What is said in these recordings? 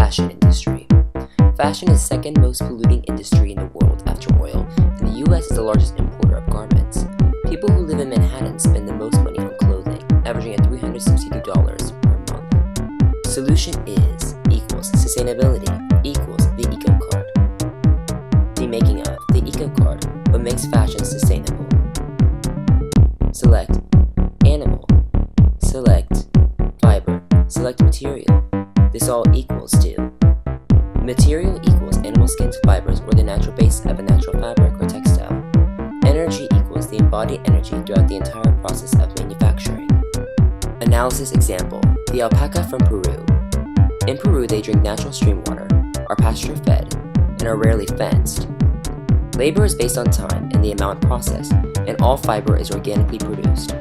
fashion industry. Fashion is the second most polluting industry in the world after oil, and the US is the largest importer of garments. People who live in Manhattan spend the most money on clothing, averaging at $362 per month. Solution is equals sustainability equals the EcoCard. The making of the EcoCard, what makes fashion sustainable. Select animal, select fiber, select material. This all equals to material equals animal skins, fibers, or the natural base of a natural fabric or textile. Energy equals the embodied energy throughout the entire process of manufacturing. Analysis example, the alpaca from Peru. In Peru, they drink natural stream water, are pasture-fed, and are rarely fenced. Labor is based on time and the amount processed, and all fiber is organically produced.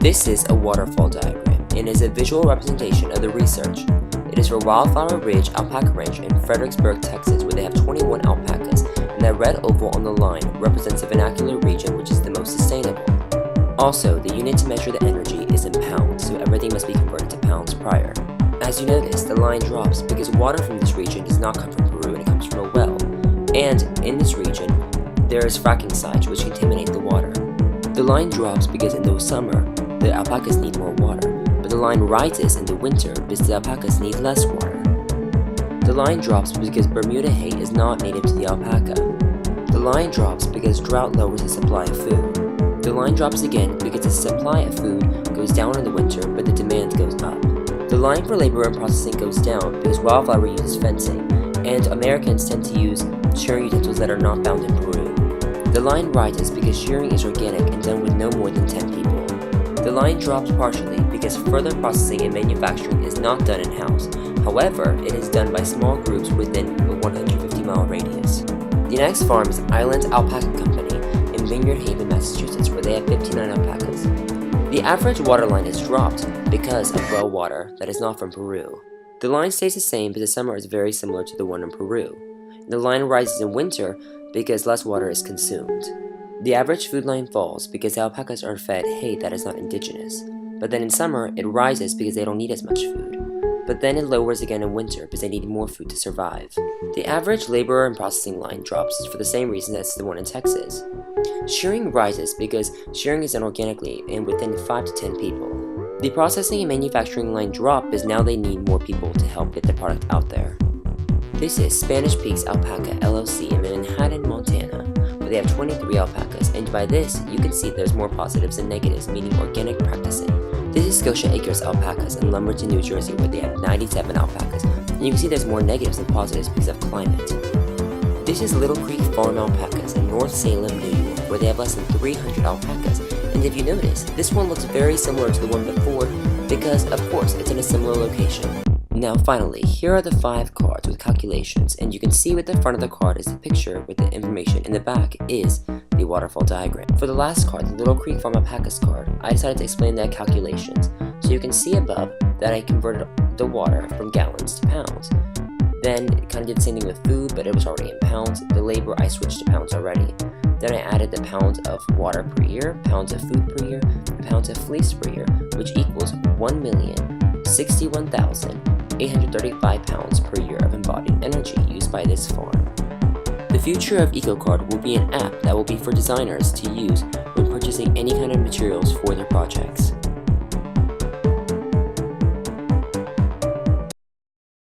This is a waterfall diagram and is a visual representation of the research. It is for Wildflower Ridge Alpaca Ranch in Fredericksburg, Texas, where they have 21 alpacas, and that red oval on the line represents the vernacular region, which is the most sustainable. Also, the unit to measure the energy is in pounds, so everything must be converted to pounds prior. As you notice, the line drops because water from this region does not come from Peru and it comes from a well. And in this region, there is fracking sites which contaminate the water. The line drops because in the summer, the alpacas need more water, but the line rises in the winter because the alpacas need less water. The line drops because Bermuda hay is not native to the alpaca. The line drops because drought lowers the supply of food. The line drops again because the supply of food goes down in the winter, but the demand goes up. The line for labor and processing goes down because Wildflower uses fencing, and Americans tend to use shearing utensils that are not found in Peru. The line rises because shearing is organic and done with no more than 10 people. The line drops partially because further processing and manufacturing is not done in-house. However, it is done by small groups within a 150-mile radius. The next farm is Island Alpaca Company in Vineyard Haven, Massachusetts, where they have 59 alpacas. The average water line is dropped because of well water that is not from Peru. The line stays the same, but the summer is very similar to the one in Peru. The line rises in winter because less water is consumed. The average food line falls because the alpacas are fed hay that is not indigenous. But then in summer, it rises because they don't need as much food. But then it lowers again in winter because they need more food to survive. The average labor and processing line drops for the same reason as the one in Texas. Shearing rises because shearing is done organically and within 5 to 10 people. The processing and manufacturing line drop because now they need more people to help get the product out there. This is Spanish Peaks Alpaca LLC in Manhattan, Montana, where they have 23 alpacas, and by this, you can see there's more positives than negatives, meaning organic practicing. This is Scotia Acres Alpacas in Lumberton, New Jersey, where they have 97 alpacas, and you can see there's more negatives than positives because of climate. This is Little Creek Farm Alpacas in North Salem, New York, where they have less than 300 alpacas, and if you notice, this one looks very similar to the one before because, of course, it's in a similar location. Now finally, here are the 5 cards with calculations, and you can see with the front of the card is the picture with the information, and the back is the waterfall diagram. For the last card, the Little Creek Farm Alpacas card, I decided to explain the calculations. So you can see above that I converted the water from gallons to pounds. Then it kind of did the same thing with food, but it was already in pounds. The labor I switched to pounds already. Then I added the pounds of water per year, pounds of food per year, and pounds of fleece per year, which equals 1,061,835 pounds per year of embodied energy used by this farm. The future of EcoCard will be an app that will be for designers to use when purchasing any kind of materials for their projects.